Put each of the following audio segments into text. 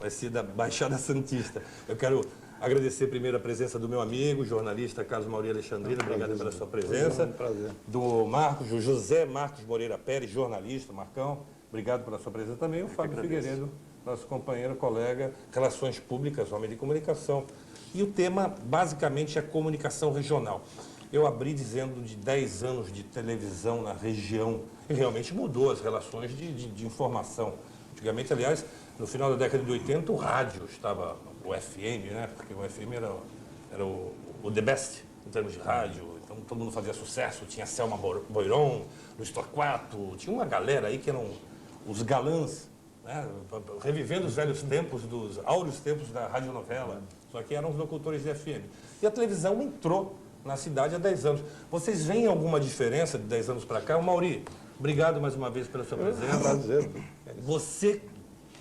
vai ser da Baixada Santista. Eu quero agradecer primeiro a presença do meu amigo, jornalista Carlos Mauri Alexandrino, obrigado pela sua presença. Um prazer. Do Marcos, o José Marcos Moreira Pérez, jornalista, Marcão, obrigado pela sua presença também. O Fábio Figueiredo, nosso companheiro, colega, Relações Públicas, homem de comunicação. E o tema, basicamente, é comunicação regional. Eu abri dizendo de 10 anos de televisão na região e realmente mudou as relações de informação. Antigamente, aliás, no final da década de 80, o rádio estava, o FM, né? Porque o FM era o the best em termos de rádio. Então, todo mundo fazia sucesso. Tinha Selma Boiron, Luiz Torquato, tinha uma galera aí que eram os galãs, né? Revivendo os velhos tempos, dos áureos tempos da radionovela. Só que eram os locutores de FM. E a televisão entrou na cidade há 10 anos. Vocês veem alguma diferença de 10 anos para cá? Mauri, obrigado mais uma vez pela sua presença. Prazer. Você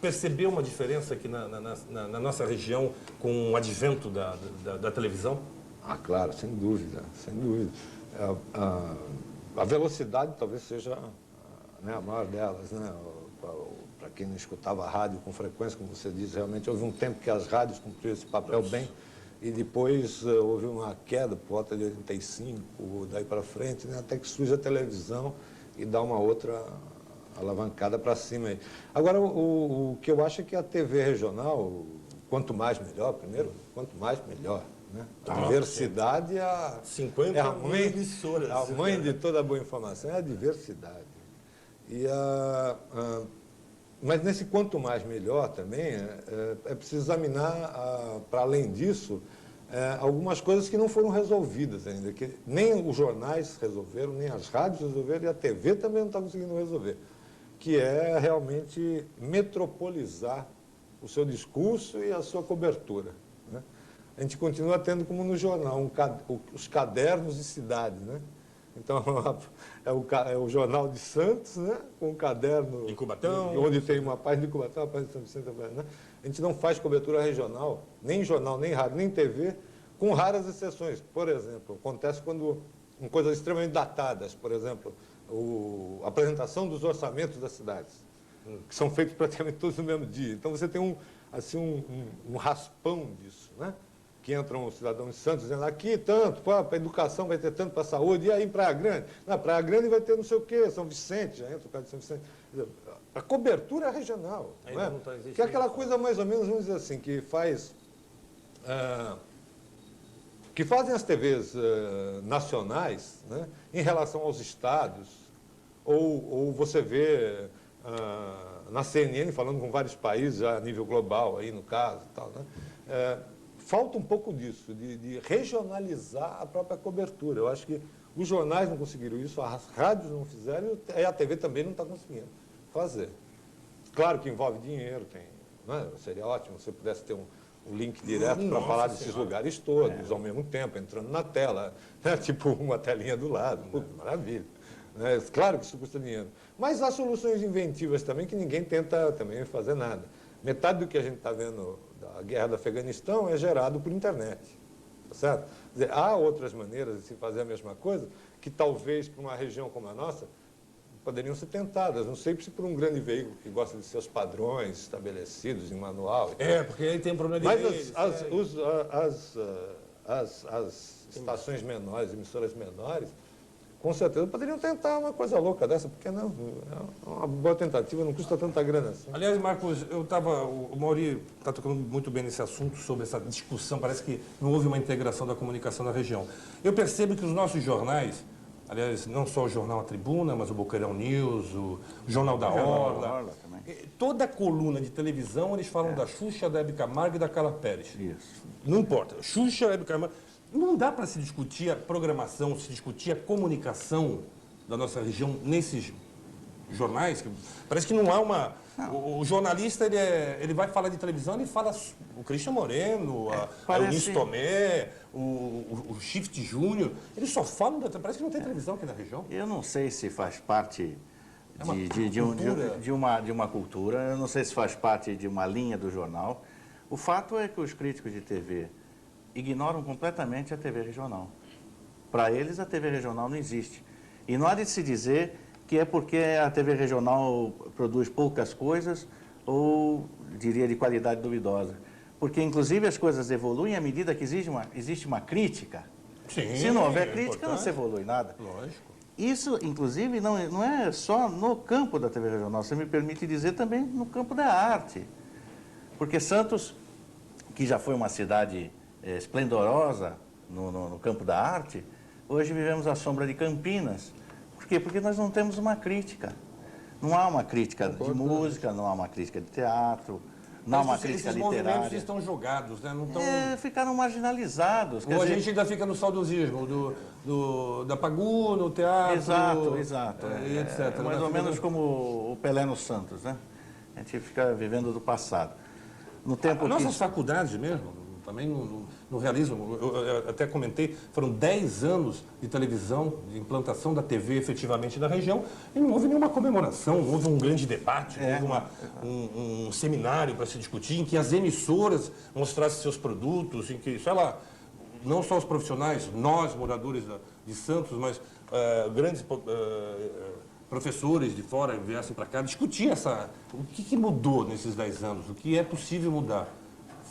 percebeu uma diferença aqui na nossa região com o advento da televisão? Ah, claro, sem dúvida, sem dúvida. A velocidade talvez seja, né, a maior delas, né? Para quem não escutava rádio com frequência, como você diz, realmente houve um tempo que as rádios cumpriram esse papel bem, e depois houve uma queda por volta de 85, daí para frente, né, até que surge a televisão e dá uma outra alavancada para cima aí. Agora, o que eu acho é que a TV regional, quanto mais melhor, primeiro, quanto mais melhor. Né? A diversidade é a, 50 é a mãe, emissoras. a mãe de toda boa informação, é a diversidade. E mas nesse quanto mais melhor também, é preciso examinar, para além disso, algumas coisas que não foram resolvidas ainda, que nem os jornais resolveram, nem as rádios resolveram, e a TV também não está conseguindo resolver, que é realmente metropolizar o seu discurso e a sua cobertura. Né? A gente continua tendo, como no jornal, os cadernos de cidade, né? Então, é o Jornal de Santos, né? Com um caderno... De Cubatão. Onde tem uma página de Cubatão, uma página de São Vicente, né? A gente não faz cobertura regional, nem jornal, nem rádio, nem TV, com raras exceções. Por exemplo, acontece quando, em coisas extremamente datadas, por exemplo, a apresentação dos orçamentos das cidades, que são feitos praticamente todos no mesmo dia. Então, você tem um raspão disso, né? Que entram os cidadãos de Santos dizendo aqui tanto, para a educação vai ter tanto, para a saúde, e aí em Praia Grande? Na Praia Grande vai ter não sei o quê, São Vicente, já entra o caso de São Vicente. A cobertura regional, não é? Que é aquela coisa mais ou menos, vamos dizer assim, que fazem as TVs nacionais, né, em relação aos estados, ou você vê na CNN falando com vários países já a nível global, aí no caso e tal, né? Falta um pouco disso, de regionalizar a própria cobertura. Eu acho que os jornais não conseguiram isso, as rádios não fizeram e a TV também não está conseguindo fazer. Claro que envolve dinheiro, né? Seria ótimo se você pudesse ter um link direto para falar desses lugares todos, ao mesmo tempo, entrando na tela, né? Tipo uma telinha do lado, maravilha. Né? Claro que isso custa dinheiro. Mas há soluções inventivas também que ninguém tenta também fazer nada. Metade do que a gente está vendo da guerra do Afeganistão é gerado por internet, tá certo? Quer dizer, há outras maneiras de se fazer a mesma coisa que talvez para uma região como a nossa poderiam ser tentadas. Não sei se por um grande veículo que gosta de seus padrões estabelecidos em manual. Porque aí tem um problema de Mas as estações menores, emissoras menores, com certeza poderiam tentar uma coisa louca dessa, porque não? É uma boa tentativa, não custa tanta grana assim. Aliás, Marcos, o Mauri está tocando muito bem nesse assunto, sobre essa discussão, parece que não houve uma integração da comunicação na região. Eu percebo que os nossos jornais, aliás, não só o Jornal A Tribuna, mas o Boqueirão News, o Jornal da Orla, toda a coluna de televisão, eles falam da Xuxa, da Hebe Camargo e da Carla Pérez. Isso. Não importa, Xuxa, Hebe Camargo... Não dá para se discutir a programação, se discutir a comunicação da nossa região nesses jornais? Parece que não há uma... O jornalista, ele vai falar de televisão, ele fala o Christian Moreno, o Eunice Tomé, o Shift Júnior. Eles só falam... Parece que não tem televisão aqui na região. Eu não sei se faz parte de uma cultura, eu não sei se faz parte de uma linha do jornal. O fato é que os críticos de TV ignoram completamente a TV regional. Para eles, a TV regional não existe. E não há de se dizer que é porque a TV regional produz poucas coisas ou, diria, de qualidade duvidosa. Porque, inclusive, as coisas evoluem à medida que existe uma crítica. Sim, Se não houver é crítica, não se evolui nada. Lógico. Isso, inclusive, não é só no campo da TV regional, você me permite dizer também no campo da arte. Porque Santos, que já foi uma cidade esplendorosa no campo da arte, hoje vivemos à sombra de Campinas. Por quê? Porque nós não temos uma crítica. Não há uma crítica de música, não há uma crítica de teatro, não há uma crítica esses movimentos literária. estão jogados, né? Não estão... Ficaram marginalizados. Ou a gente ainda fica no saudosismo da Pagu, no teatro... Exato. etc. Mais ou menos como o Pelé no Santos, né? A gente fica vivendo do passado. No tempo Nossas faculdades mesmo, também não realizam, eu até comentei, foram 10 anos de televisão, de implantação da TV efetivamente na região, e não houve nenhuma comemoração, não houve um grande debate, não houve um seminário para se discutir, em que as emissoras mostrassem seus produtos, em que, sei lá, não só os profissionais, nós, moradores de Santos, mas grandes professores de fora viessem para cá, discutir o que mudou nesses 10 anos, o que é possível mudar.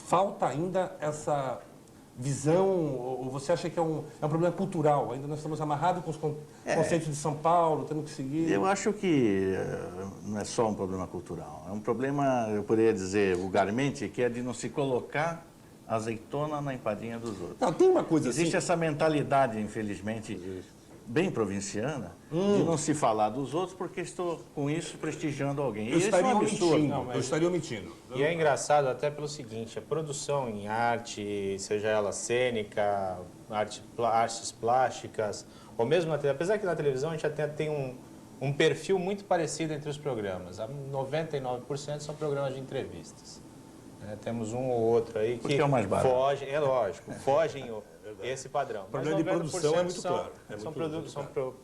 Falta ainda essa visão, ou você acha que é um problema cultural? Ainda nós estamos amarrados com os conceitos de São Paulo, temos que seguir... Eu acho que não é só um problema cultural, é um problema, eu poderia dizer vulgarmente, que é de não se colocar azeitona na empadinha dos outros. Não, tem uma coisa Existe assim... essa mentalidade, infelizmente, bem provinciana, de não se falar dos outros porque estou com isso prestigiando alguém. Eu Isso estaria é um absurdo. omitindo, eu estaria omitindo. E é engraçado até pelo seguinte, a produção em arte, seja ela cênica, artes plásticas, ou mesmo na televisão, apesar que na televisão a gente até tem um perfil muito parecido entre os programas. 99% são programas de entrevistas. Temos um ou outro aí Porque é o mais barato. fogem, é lógico, fogem esse padrão. O problema de produção é muito claro.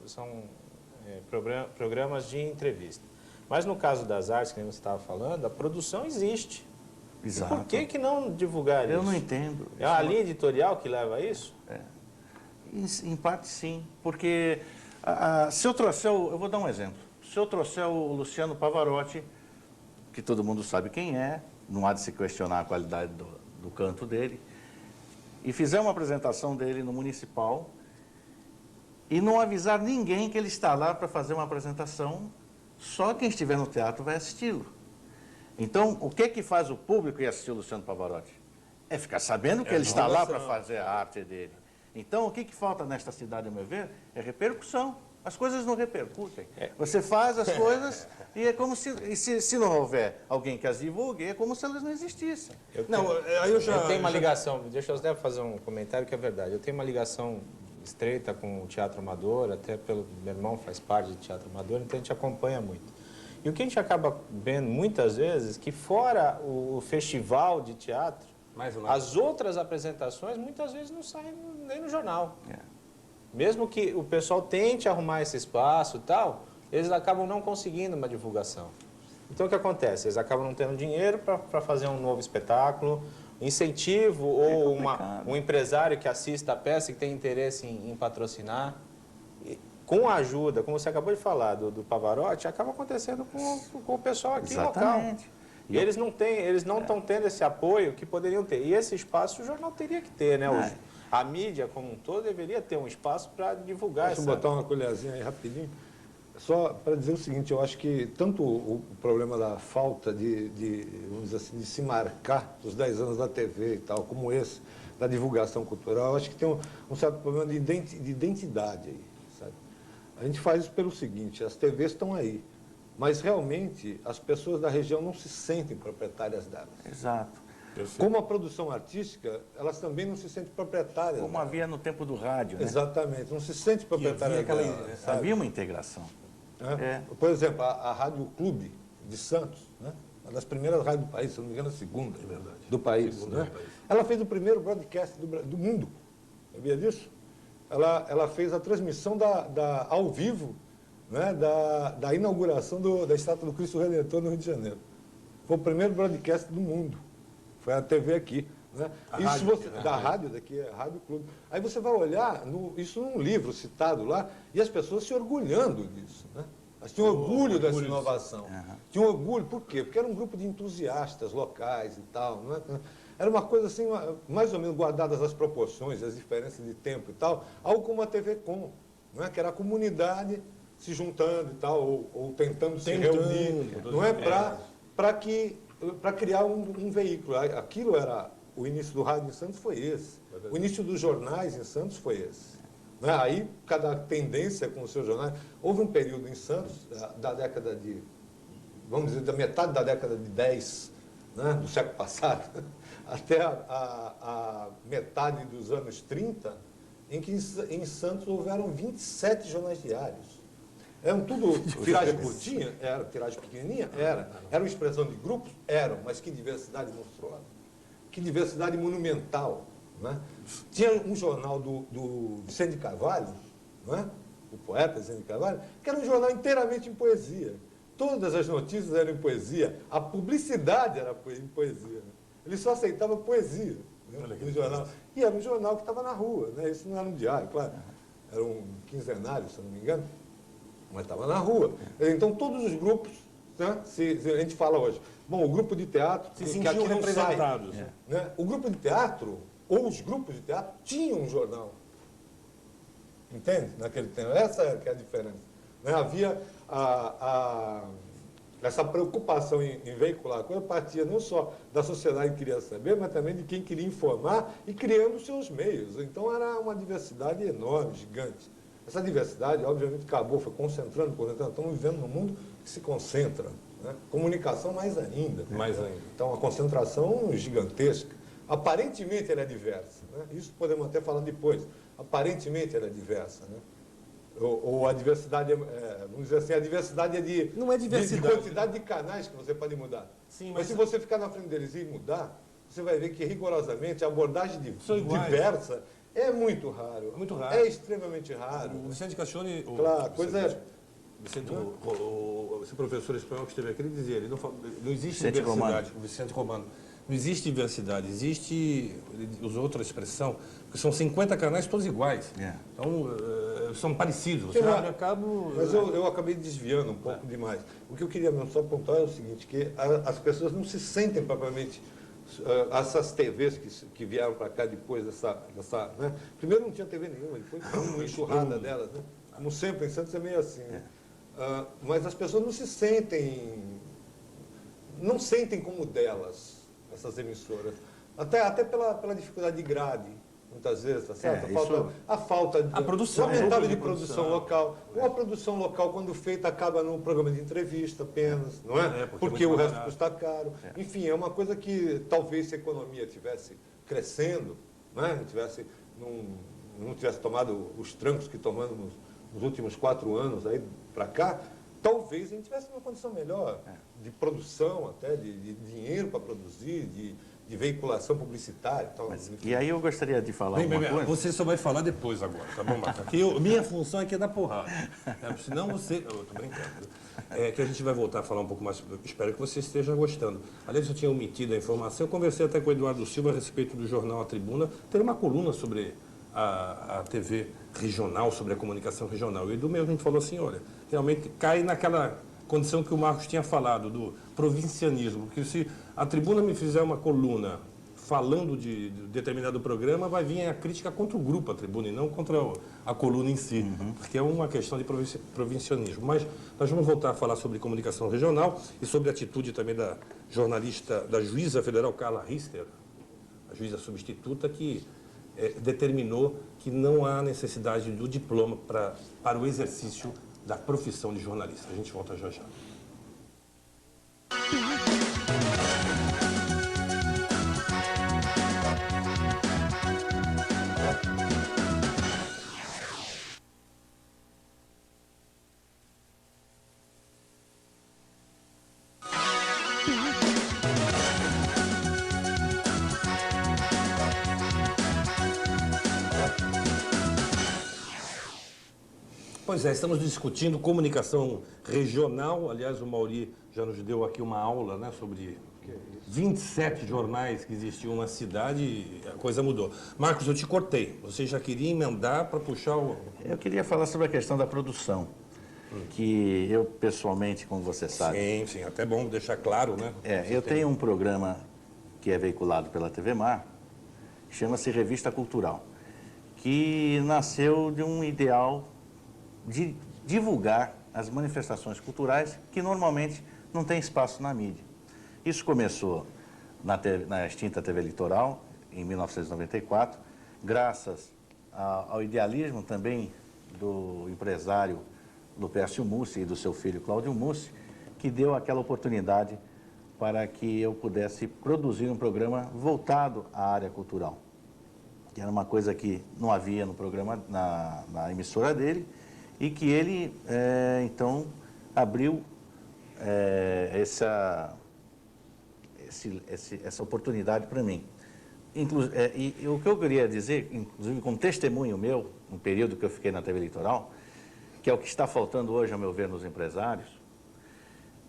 São programas de entrevista. Mas no caso das artes, que você estava falando, a produção existe. Exato. E por que não divulgar isso? Eu não entendo. É a linha editorial que leva a isso? Em parte, sim. Porque se eu trouxer, eu vou dar um exemplo. Se eu trouxer o Luciano Pavarotti, que todo mundo sabe quem é, não há de se questionar a qualidade do canto dele, e fizer uma apresentação dele no Municipal e não avisar ninguém que ele está lá para fazer uma apresentação, só quem estiver no teatro vai assisti-lo. Então, o que faz o público ir assistir o Luciano Pavarotti? É ficar sabendo que ele está lá para fazer a arte dele. Então, o que falta nesta cidade, a meu ver, é repercussão. As coisas não repercutem. Você faz as coisas e é como se não houver alguém que as divulgue, é como se elas não existissem. Eu tenho uma ligação, deixa eu até fazer um comentário que é verdade. Eu tenho uma ligação estreita com o teatro amador, até pelo meu irmão faz parte de teatro amador, então a gente acompanha muito. E o que a gente acaba vendo muitas vezes, que fora o festival de teatro, as outras apresentações muitas vezes não saem nem no jornal. Mesmo que o pessoal tente arrumar esse espaço e tal, eles acabam não conseguindo uma divulgação. Então, o que acontece? Eles acabam não tendo dinheiro para fazer um novo espetáculo, incentivo ou um empresário que assista a peça e que tem interesse em patrocinar. E, com a ajuda, como você acabou de falar, do Pavarotti, acaba acontecendo com o pessoal aqui local. E eles não estão tendo esse apoio que poderiam ter. E esse espaço o jornal teria que ter, né? A mídia como um todo deveria ter um espaço para divulgar Deixa eu botar uma colherzinha aí rapidinho. Só para dizer o seguinte, eu acho que tanto o problema da falta vamos dizer assim, de se marcar os 10 anos da TV e tal, como esse, da divulgação cultural, eu acho que tem um certo problema de identidade aí, sabe? A gente faz isso pelo seguinte, as TVs estão aí, mas realmente as pessoas da região não se sentem proprietárias delas. Exato. Perfeito. Como a produção artística, elas também não se sentem proprietárias. Como havia no tempo do rádio, né? Exatamente, não se sente proprietária delas, sabe? Havia uma integração. Por exemplo, a Rádio Clube de Santos, né? Uma das primeiras rádios do país, se não me engano, a segunda do país. Né? Ela fez o primeiro broadcast do mundo, sabia disso? Ela fez a transmissão ao vivo, né? da inauguração da Estátua do Cristo Redentor no Rio de Janeiro. Foi o primeiro broadcast do mundo. Foi a TV aqui. Né? Da rádio daqui, é a Rádio Clube. Aí você vai olhar isso num livro citado lá, e as pessoas se orgulhando disso. Né? Elas tinham orgulho dessa inovação. Tinham orgulho, por quê? Porque era um grupo de entusiastas locais e tal. Não é? Era uma coisa assim, mais ou menos guardadas as proporções, as diferenças de tempo e tal, algo como a TV Com, não é? Que era a comunidade se juntando e tal, ou tentando se reunir, não é? Para criar um veículo. Aquilo era, o início do rádio em Santos foi esse. O início dos jornais em Santos foi esse. Né? Aí, cada tendência com os seus jornais. Houve um período em Santos, da década de, vamos dizer, da metade da década de 10, né, do século passado, até a metade dos anos 30, em que em Santos houveram 27 jornais diários. Eram tudo tiragem curtinha? Era. Tiragem pequenininha? Era. Era uma expressão de grupos? Eram. Mas que diversidade monstruosa. Que diversidade monumental. Né? Tinha um jornal do Vicente de Carvalho, não é? O poeta Vicente de Carvalho, que era um jornal inteiramente em poesia. Todas as notícias eram em poesia. A publicidade era em poesia. Ele só aceitava poesia, né, no jornal. E era um jornal que estava na rua. Né? Isso não era um diário, claro. Era um quinzenário, se eu não me engano. Mas estava na rua. Então, todos os grupos, né, se a gente fala hoje, bom, o grupo de teatro... Se sentiam representados. Né? O grupo de teatro, ou os grupos de teatro, tinham um jornal. Entende? Naquele tempo. Essa é que é a diferença. Né? Havia essa preocupação em veicular a coisa, partia não só da sociedade que queria saber, mas também de quem queria informar e criando os seus meios. Então, era uma diversidade enorme, gigante. Essa diversidade, obviamente, acabou, foi concentrando. Estamos vivendo num mundo que se concentra. Né? Comunicação mais ainda. Mais ainda. Então, a concentração gigantesca. Aparentemente, ela é diversa. Né? Isso podemos até falar depois. Aparentemente, ela é diversa. Né? Ou a diversidade, vamos dizer assim, a diversidade é de... Não é diversidade. De quantidade de canais que você pode mudar. Sim, mas se você ficar na frente deles e mudar, você vai ver que, rigorosamente, a abordagem diversa... É muito raro. Muito raro. É extremamente raro. O Vicente Cachone... Claro, Esse professor espanhol que esteve aqui, ele dizia, não existe Vicente diversidade. O Vicente Romano. Não existe diversidade, existe, ele usou outra expressão, porque são 50 canais todos iguais. Então, são parecidos. Você abre a cabo... Mas eu acabei desviando um pouco demais. O que eu queria mesmo só apontar é o seguinte, que as pessoas não se sentem propriamente... essas TVs que vieram para cá depois dessa né? Primeiro não tinha TV nenhuma, depois uma enxurrada delas, né? Como sempre, em Santos é meio assim. Né? Mas as pessoas não sentem como delas, essas emissoras. Até pela dificuldade de grade, muitas vezes, tá certo? A falta de... A produção. Lamentável de produção local. Ou a produção local, quando feita, acaba num programa de entrevista apenas, não é? Porque o resto custa caro. Enfim, é uma coisa que talvez se a economia estivesse crescendo, não é? Não tivesse tomado os trancos que tomamos nos últimos 4 anos aí para cá, talvez a gente tivesse uma condição melhor de produção até, de dinheiro para produzir, de veiculação publicitária. Então, e aí eu gostaria de falar uma coisa. Você só vai falar depois agora, tá bom, Marcos? Minha função aqui é dar porrada. Senão você... Eu tô brincando. Que a gente vai voltar a falar um pouco mais. Espero que você esteja gostando. Aliás, eu tinha omitido a informação. Eu conversei até com o Eduardo Silva a respeito do jornal A Tribuna. Ter uma coluna sobre a TV regional, sobre a comunicação regional. E o Edu mesmo falou assim, olha, realmente cai naquela condição que o Marcos tinha falado, do provincianismo. Porque se a Tribuna me fizer uma coluna falando de determinado programa, vai vir a crítica contra o grupo, a Tribuna, e não contra a coluna em si, porque é uma questão de provincianismo. Mas nós vamos voltar a falar sobre comunicação regional e sobre a atitude também da jornalista, da juíza federal Carla Rister, a juíza substituta, que determinou que não há necessidade do diploma para o exercício da profissão de jornalista. A gente volta já já. Pois é, estamos discutindo comunicação regional. Aliás, o Mauri já nos deu aqui uma aula, né, sobre 27 jornais que existiam na cidade e a coisa mudou. Marcos, eu te cortei. Você já queria emendar para puxar o... Eu queria falar sobre a questão da produção. que eu pessoalmente, como você sabe, Sim, sim, até bom deixar claro, né? eu tenho um programa que é veiculado pela TV Mar, que chama-se Revista Cultural, que nasceu de um ideal de divulgar as manifestações culturais que normalmente não tem espaço na mídia. Isso começou na extinta TV Litoral, em 1994, graças ao idealismo também do empresário Lupércio Mussi e do seu filho Cláudio Mussi, que deu aquela oportunidade para que eu pudesse produzir um programa voltado à área cultural, que era uma coisa que não havia no programa, na emissora dele, e que ele, então, abriu essa oportunidade para mim. E o que eu queria dizer, inclusive como testemunho meu, no período que eu fiquei na TV Litoral, que é o que está faltando hoje, ao meu ver, nos empresários,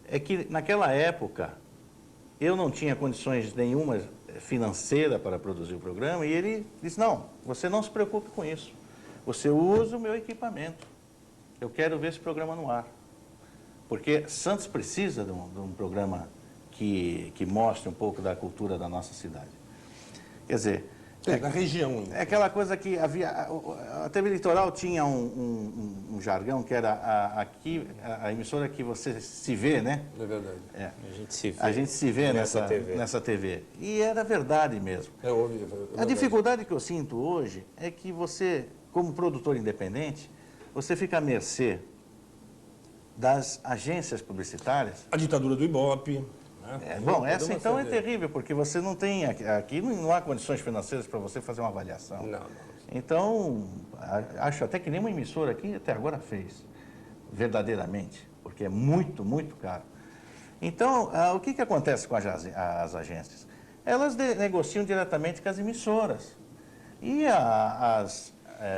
é que naquela época eu não tinha condições nenhuma financeira para produzir o programa, e ele disse, não, você não se preocupe com isso, você usa o meu equipamento, eu quero ver esse programa no ar. Porque Santos precisa de um programa que mostre um pouco da cultura da nossa cidade. Quer dizer, Na região. é aquela coisa que havia... A TV Litoral tinha um jargão que era a emissora que você se vê, né? É verdade. A gente se vê, A gente se vê nessa TV. nessa TV. E era verdade mesmo. A dificuldade que eu sinto hoje é que você, como produtor independente, você fica à mercê das agências publicitárias. A ditadura do Ibope. Né? Bom, essa então é terrível, porque você não tem... Aqui não há condições financeiras para você fazer uma avaliação. Não. Então, acho até que nenhuma emissora aqui até agora fez, verdadeiramente, porque é muito, muito caro. Então, o que acontece com as agências? Elas negociam diretamente com as emissoras. E as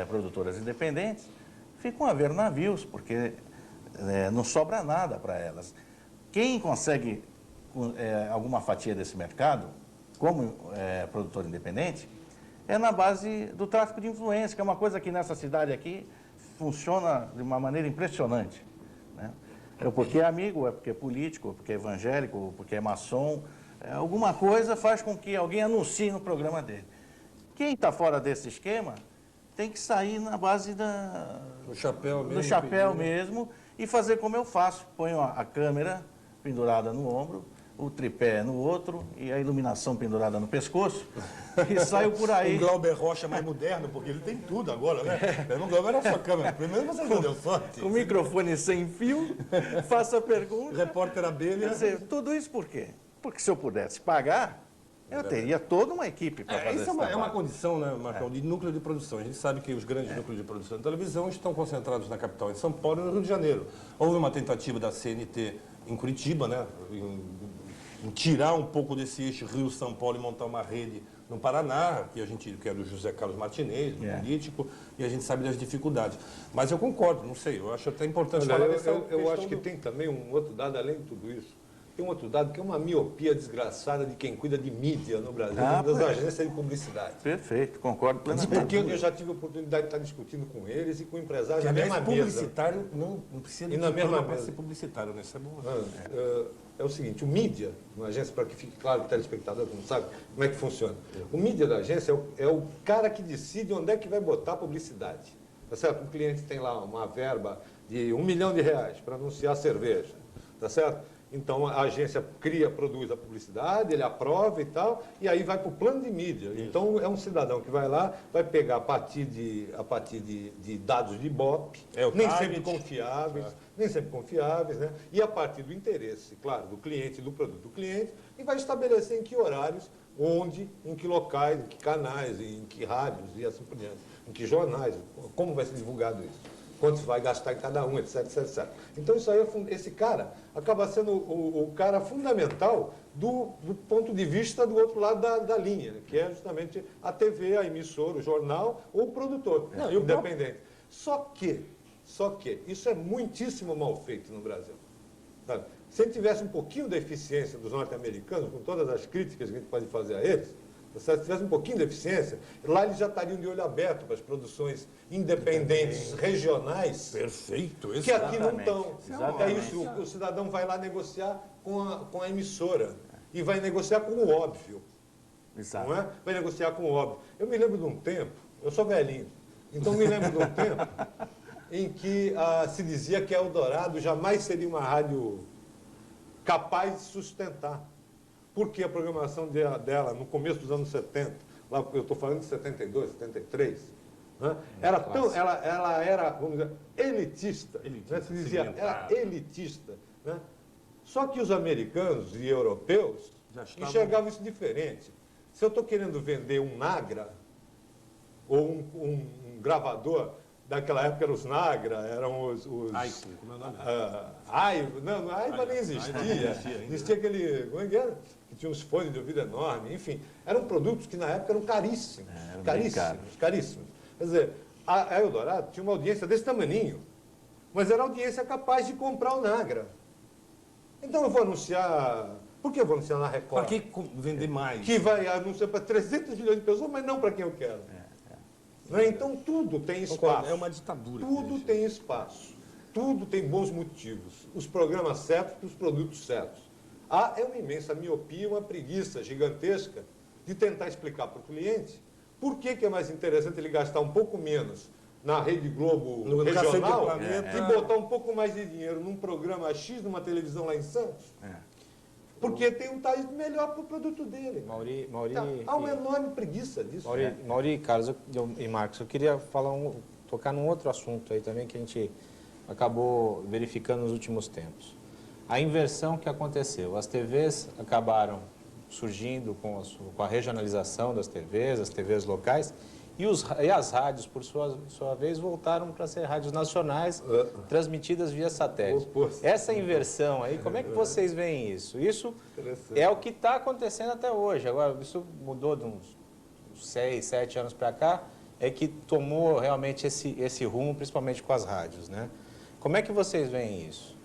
produtoras independentes ficam a ver navios, porque não sobra nada para elas. Quem consegue alguma fatia desse mercado, como produtor independente, é na base do tráfico de influência, que é uma coisa que nessa cidade aqui funciona de uma maneira impressionante. Né? Porque é amigo, é porque é político, é porque é evangélico, é porque é maçom, alguma coisa faz com que alguém anuncie no programa dele. Quem está fora desse esquema tem que sair na base do chapéu mesmo. Do chapéu mesmo e fazer como eu faço. Ponho a câmera pendurada no ombro, o tripé no outro e a iluminação pendurada no pescoço e saio por aí. O Glauber Rocha mais moderno, porque ele tem tudo agora, né? O Glauber era sua câmera. Primeiro você não deu sorte. Com o microfone sem fio, faço a pergunta. Repórter abelha. Quer dizer, tudo isso por quê? Porque se eu pudesse pagar, eu teria toda uma equipe para fazer isso esse é uma condição, né, Marcão, de núcleo de produção. A gente sabe que os grandes núcleos de produção de televisão estão concentrados na capital, em São Paulo e no Rio de Janeiro. Houve uma tentativa da CNT em Curitiba, né, em tirar um pouco desse eixo Rio-São Paulo e montar uma rede no Paraná, que é do José Carlos Martinez, político, e a gente sabe das dificuldades. Mas eu concordo, não sei, eu acho até importante falar dessa eu acho que tem também um outro dado, além de tudo isso. Tem um outro dado que é uma miopia desgraçada de quem cuida de mídia no Brasil, das agências de publicidade. Perfeito, concordo plenamente. Porque eu já tive a oportunidade de estar discutindo com eles e com empresários na mesma mesa. Publicitário não precisa de para ser publicitário, né? Isso é bom. É o seguinte, o mídia, uma agência, para que fique claro que o telespectador não sabe como é que funciona. O mídia da agência é o cara que decide onde é que vai botar a publicidade. Tá certo? O cliente tem lá uma verba de R$1 milhão para anunciar cerveja. Tá certo? Então, a agência produz a publicidade, ele aprova e tal, e aí vai para o plano de mídia. Isso. Então, é um cidadão que vai lá, vai pegar a partir de dados de Ibope, nem sempre confiáveis, né? E a partir do interesse, claro, do cliente, do produto do cliente, e vai estabelecer em que horários, onde, em que locais, em que canais, em que rádios e assim por diante, em que jornais, como vai ser divulgado isso. Quanto vai gastar em cada um, etc, etc, etc. Então, isso aí, esse cara acaba sendo o cara fundamental do ponto de vista do outro lado da linha, que é justamente a TV, a emissora, o jornal ou o produtor independente. Só que isso é muitíssimo mal feito no Brasil. Sabe? Se a gente tivesse um pouquinho da eficiência dos norte-americanos, com todas as críticas que a gente pode fazer a eles, tá certo? Se tivesse um pouquinho de eficiência, lá eles já estariam de olho aberto para as produções independentes, regionais, Perfeito, que aqui não Exatamente. estão. Exatamente. É isso, o cidadão vai lá negociar com a emissora e vai negociar com o óbvio. Exato. Não é? Vai negociar com o óbvio. Eu me lembro de um tempo, eu sou velhinho, então me lembro de um tempo em que se dizia que a Eldorado jamais seria uma rádio capaz de sustentar. Porque a programação dela, no começo dos anos 70, lá, eu estou falando de 72, 73, né? Ela era, vamos dizer, elitista. Elitista, Né? Se dizia, era segmentada. elitista. Né? Só que os americanos e europeus Já estavam- enxergavam isso diferente. Se eu estou querendo vender um Nagra, ou um gravador, daquela época eram os Nagra, eram os Aico, como é o nome? Não, a Aiva nem existia. Aiva não existia ainda. Existia aquele, como é que era? Que tinha uns fones de ouvido enorme, enfim. Eram produtos que na época eram caríssimos. Eram bem caríssimos, caros. caríssimos. Quer dizer, a Eldorado tinha uma audiência desse tamaninho, mas era audiência capaz de comprar o Nagra. Então eu vou anunciar. Por que eu vou anunciar na Record? Para que vender mais? Que vai anunciar para 300 milhões de pessoas, mas não para quem eu quero. Né? Então tudo tem espaço. É uma ditadura. Tudo tem espaço. Tudo tem bons motivos. Os programas certos para os produtos certos. É uma imensa miopia, uma preguiça gigantesca de tentar explicar para o cliente por que é mais interessante ele gastar um pouco menos na Rede Globo No regional Cacete Planeta. e botar um pouco mais de dinheiro num programa X, numa televisão lá em Santos. Porque tem um tais melhor para o produto dele. Mauri, Há uma enorme preguiça disso. Mauri, Carlos e Marcos, eu queria tocar num outro assunto aí também que a gente acabou verificando nos últimos tempos. A inversão que aconteceu. As TVs acabaram surgindo com a regionalização das TVs, as TVs locais, e as rádios, por sua vez, voltaram para ser rádios nacionais, transmitidas via satélite. Oposto. Essa inversão aí, como é que vocês veem isso? Isso é o que está acontecendo até hoje. Agora, isso mudou de uns 6, 7 anos para cá, é que tomou realmente esse rumo, principalmente com as rádios, né? Como é que vocês veem isso?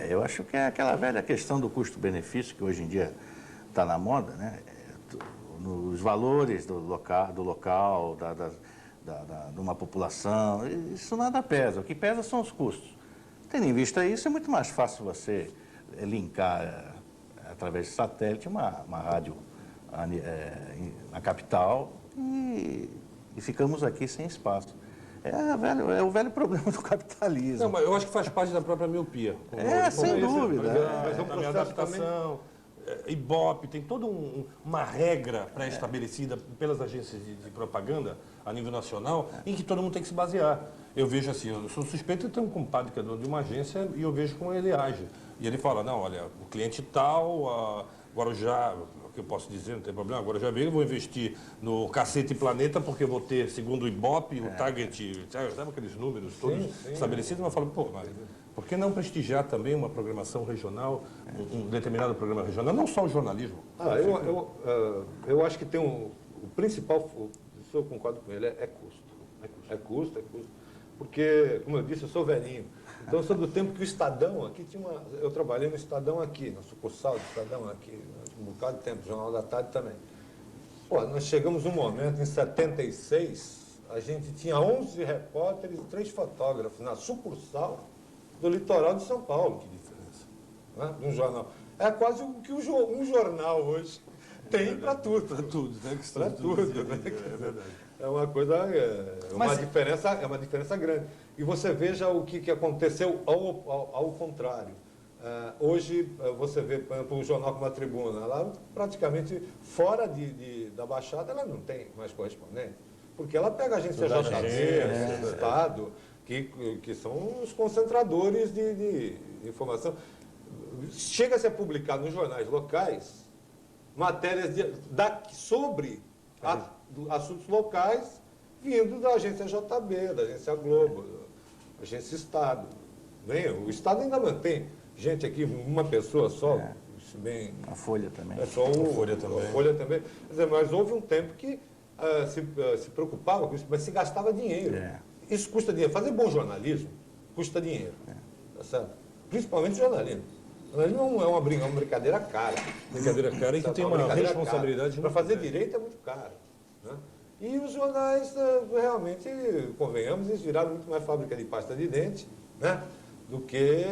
Eu acho que é aquela velha questão do custo-benefício que hoje em dia está na moda, né? Nos valores do local, de uma população, isso nada pesa. O que pesa são os custos. Tendo em vista isso, é muito mais fácil você linkar, através de satélite, uma rádio na capital e ficamos aqui sem espaço. É o velho problema do capitalismo. Não, mas eu acho que faz parte da própria miopia. Sem dúvida. Mas é um A processo adaptação, Ibope, tem toda uma regra pré-estabelecida pelas agências de propaganda a nível nacional em que todo mundo tem que se basear. Eu vejo assim, eu sou suspeito de ter um compadre que é dono de uma agência e eu vejo como ele age. E ele fala, não, olha, o cliente tal, Guarujá, o que eu posso dizer, não tem problema, agora já veio, eu vou investir no Cacete Planeta porque eu vou ter, segundo o Ibope, o target, sabe aqueles números todos estabelecidos? Mas eu falo, pô, mas por que não prestigiar também uma programação regional, um determinado programa regional, não só o jornalismo? Eu acho que tem o principal, isso eu concordo com ele, é custo. É custo. Porque, como eu disse, eu sou velhinho. Então, eu sou do tempo que o Estadão, aqui tinha eu trabalhei no Estadão aqui, na sucursal do Estadão aqui, um bocado de tempo, Jornal da Tarde também. Pô, nós chegamos num momento, em 76, a gente tinha 11 repórteres e 3 fotógrafos na sucursal do litoral de São Paulo. Que diferença. Né? De um jornal. É quase o que um jornal hoje tem para tudo. Para tudo, né? Para tudo, né? É verdade. É uma coisa, é uma diferença grande. E você veja o que aconteceu ao contrário. Hoje, você vê, por exemplo, um jornal como a Tribuna, ela praticamente fora da Baixada, ela não tem mais correspondente. Porque ela pega a agência JB, do Estado, que são os concentradores de informação. Chega-se a publicar nos jornais locais matérias sobre assuntos locais vindo da agência JB, da agência Globo, da agência Estado. Bem, o Estado ainda mantém gente aqui, uma pessoa só, bem, A Folha também. é só A Folha também. A Folha também. Quer dizer, mas houve um tempo que se preocupava com isso, mas se gastava dinheiro. Isso custa dinheiro. Fazer bom jornalismo custa dinheiro. Tá certo? Principalmente jornalismo. Não é uma brincadeira cara. Brincadeira cara e que tem uma brincadeira responsabilidade Para muito fazer grande. direito é muito caro. Né? E os jornais, realmente, convenhamos, eles viraram muito mais fábrica de pasta de dente, né? Do que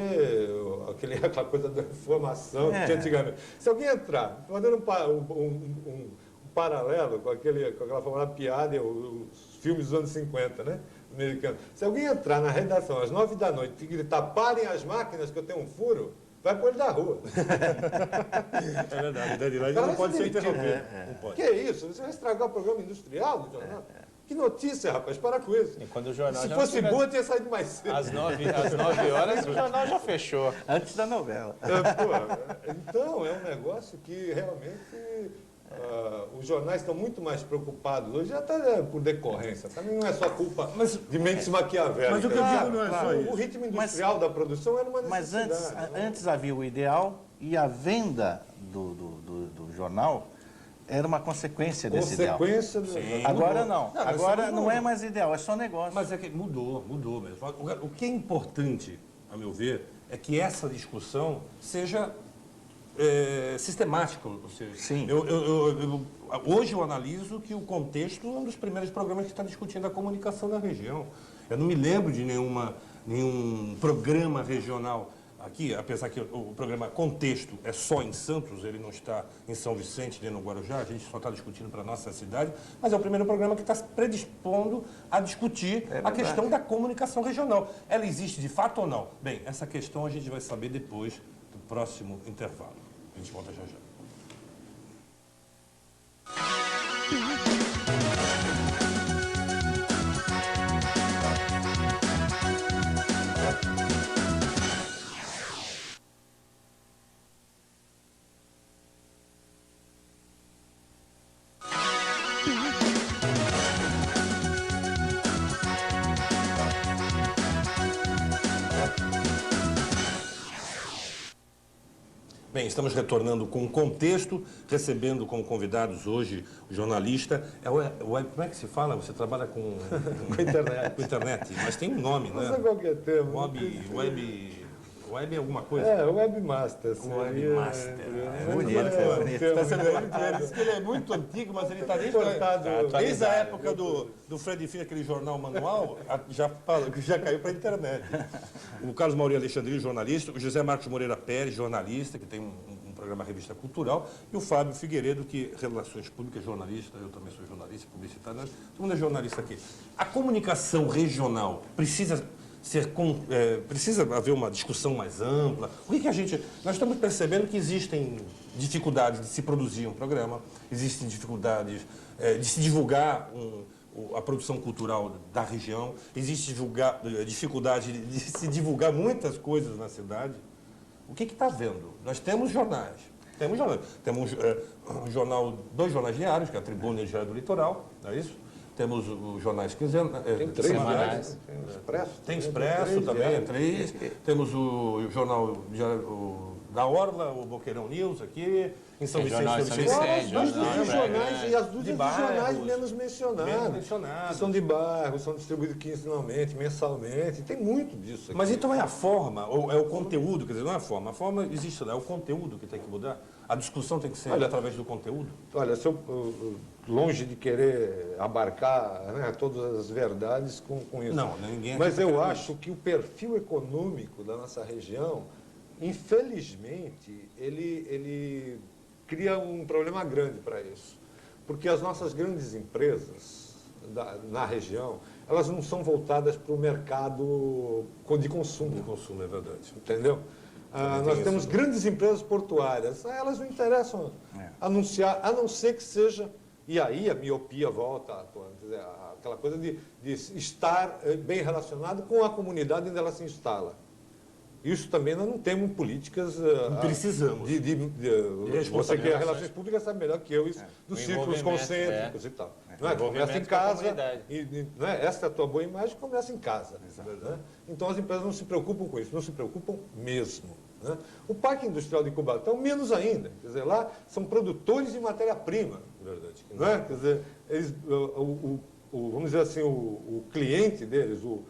aquela coisa da informação que tinha antigamente. Se alguém entrar, fazendo um paralelo com aquela famosa piada, os filmes dos anos 50, né? Americanos. Se alguém entrar na redação às 9 da noite e gritar, parem as máquinas que eu tenho um furo, vai pôr ele da rua. É verdade, a deadline Cara, não pode ser demitido. interrompido. Não pode. Que isso? Você vai estragar o programa industrial do jornal? Que notícia, rapaz, para com isso. E quando o jornal Se já fosse tiver- boa, tinha saído mais cedo. Às 9 horas o jornal já fechou. Antes da novela. Então, é um negócio que realmente os jornais estão muito mais preocupados hoje, até por decorrência. Também não é só culpa de mentes maquiavélicas. Mas o que eu digo não é só O isso. ritmo industrial da produção era uma Mas necessidade. antes havia o ideal e a venda do jornal era uma consequência desse ideal. Consequência do... Agora Mudou. não. Não, mas Agora isso não mudou. é mais ideal, é só negócio. Mas é que mudou mesmo. O que é importante, a meu ver, é que essa discussão seja sistemática. Ou seja, Sim. hoje eu analiso que o contexto é um dos primeiros programas que está discutindo a comunicação da região. Eu não me lembro de nenhum programa regional aqui, apesar que o programa Contexto é só em Santos, ele não está em São Vicente nem no Guarujá, a gente só está discutindo para a nossa cidade, mas é o primeiro programa que está se predispondo a discutir a questão da comunicação regional. Ela existe de fato ou não? Bem, essa questão a gente vai saber depois do próximo intervalo. A gente volta já já. Bem, estamos retornando com o contexto, recebendo como convidados hoje o jornalista. Como é que se fala? Você trabalha com internet. Com internet, mas tem um nome, Não sei né? qualquer termo. Web é alguma coisa? Webmaster. Webmaster. É bonito, é bonito. Está sendo muito, ele disse que ele é muito antigo, mas ele está desde a época do Fred Filho, aquele jornal manual, já caiu para a internet. O Carlos Mauri Alexandrino, jornalista, o José Marcos Moreira Pérez, jornalista, que tem um programa Revista Cultural, e o Fábio Figueiredo, que Relações Públicas, jornalista, eu também sou jornalista, publicitário, todo mundo é jornalista aqui. A comunicação regional precisa haver uma discussão mais ampla. Nós estamos percebendo que existem dificuldades de se produzir um programa, existem dificuldades de se divulgar a produção cultural da região, existe dificuldade de se divulgar muitas coisas na cidade. O que está vendo? Nós temos jornais. Temos dois jornais diários, que é a Tribuna e o Diário do Litoral, não é isso? Temos os jornais quinzenais. Tem 3 semanais. Tem Expresso. Tem Expresso também, é 3. Temos o jornal da Orla, o Boqueirão News aqui, em São Tem Vicente. jornal em São Vicente, As jornal dos de jornais e as dos de jornais bairros, menos mencionados. menos mencionados. Que são de bairro, são distribuídos quinzenalmente, mensalmente. Tem muito disso aqui. Mas então é a forma, ou é o conteúdo, quer dizer, não é a forma. A forma existe, é o conteúdo que tem que mudar. A discussão tem que ser através do conteúdo. Olha, longe de querer abarcar, né, todas as verdades com isso. Não, ninguém aqui Mas tá eu querendo acho que o perfil econômico da nossa região, infelizmente, ele cria um problema grande para isso. Porque as nossas grandes empresas na região, elas não são voltadas para o mercado de consumo. De consumo, é verdade. Entendeu? Nós temos grandes empresas portuárias, elas não interessam anunciar, a não ser que seja, e aí a miopia volta, quer dizer, aquela coisa de estar bem relacionado com a comunidade onde ela se instala. Isso também nós não temos políticas... Precisamos. Você que é relações públicas sabe melhor que eu isso, dos círculos envolvimento, concêntricos e tal. Não é? Começa em Envolvimento com a casa, comunidade. não é? Essa é a tua boa imagem, começa em casa. Né? Então as empresas não se preocupam com isso, não se preocupam mesmo. Né? O Parque Industrial de Cubatão, menos ainda. Quer dizer, lá são produtores de matéria-prima. Verdade. Não é? Quer dizer, eles, vamos dizer assim, o cliente deles, o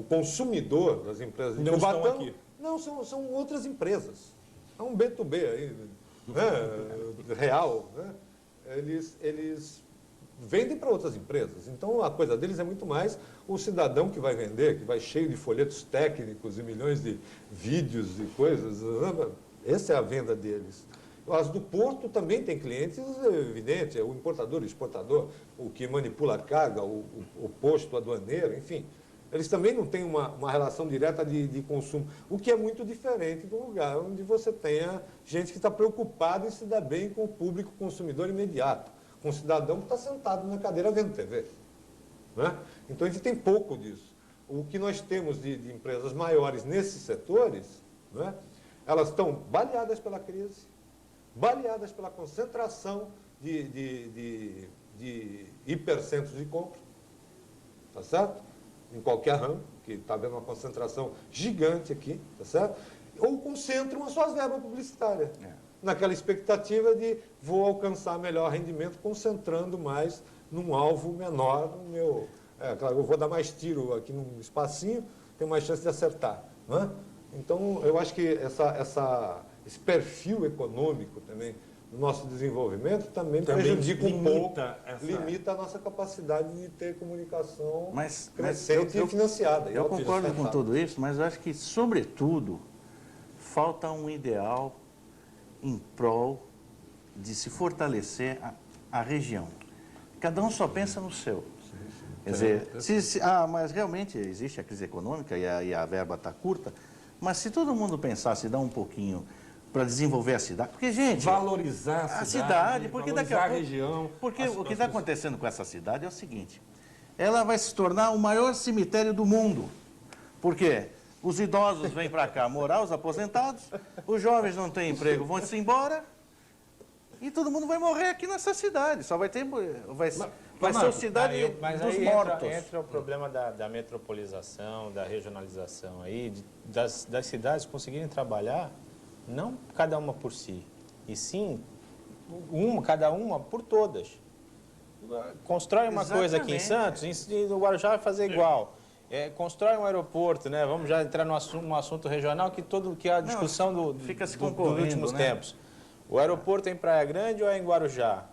consumidor das empresas de Não estão Cubatão, aqui. não, são outras empresas. é um B2B aí, né? Real, né? Eles vendem para outras empresas. Então, a coisa deles é muito mais o cidadão que vai vender, que vai cheio de folhetos técnicos e milhões de vídeos e coisas. Essa é a venda deles. As do porto também tem clientes, evidente, é o importador, o exportador, o que manipula a carga, o posto aduaneiro, enfim. Eles também não têm uma relação direta de consumo, o que é muito diferente do lugar onde você tenha gente que está preocupada em se dar bem com o público consumidor imediato, com o cidadão que está sentado na cadeira vendo TV. Né? Então, a gente tem pouco disso. O que nós temos de empresas maiores nesses setores, né? Elas estão baleadas pela crise, baleadas pela concentração de hipercentros de compra, tá certo? Em qualquer ramo, que está havendo uma concentração gigante aqui, tá certo? Ou concentram as suas verbas publicitárias, naquela expectativa de vou alcançar melhor rendimento, concentrando mais num alvo menor, no meu... claro, eu vou dar mais tiro aqui num espacinho, tenho mais chance de acertar, não é? Então, eu acho que esse perfil econômico também do nosso desenvolvimento também prejudica um pouco, limita a nossa capacidade de ter comunicação crescente e financiada. Eu concordo com tudo isso, mas eu acho que, sobretudo, falta um ideal em prol de se fortalecer a região. Cada um só pensa no seu. Quer dizer, mas realmente existe a crise econômica e a verba está curta, mas se todo mundo pensasse dar um pouquinho para desenvolver a cidade, porque, gente... Valorizar a cidade, porque daqui a pouco, região. Porque o que está acontecendo com essa cidade é o seguinte, ela vai se tornar o maior cemitério do mundo. Por quê? Os idosos vêm para cá morar, os aposentados, os jovens não têm emprego, vão-se embora, e todo mundo vai morrer aqui nessa cidade. Só vai ter... Vai ser a cidade dos mortos. Entra o problema da metropolização, da regionalização aí, das cidades conseguirem trabalhar, não cada uma por si, e sim cada uma por todas. Constrói uma coisa aqui em Santos, no Guarujá vai fazer igual. Constrói um aeroporto, né? Vamos já entrar num assunto regional que é a discussão dos últimos tempos. O aeroporto é em Praia Grande ou é em Guarujá?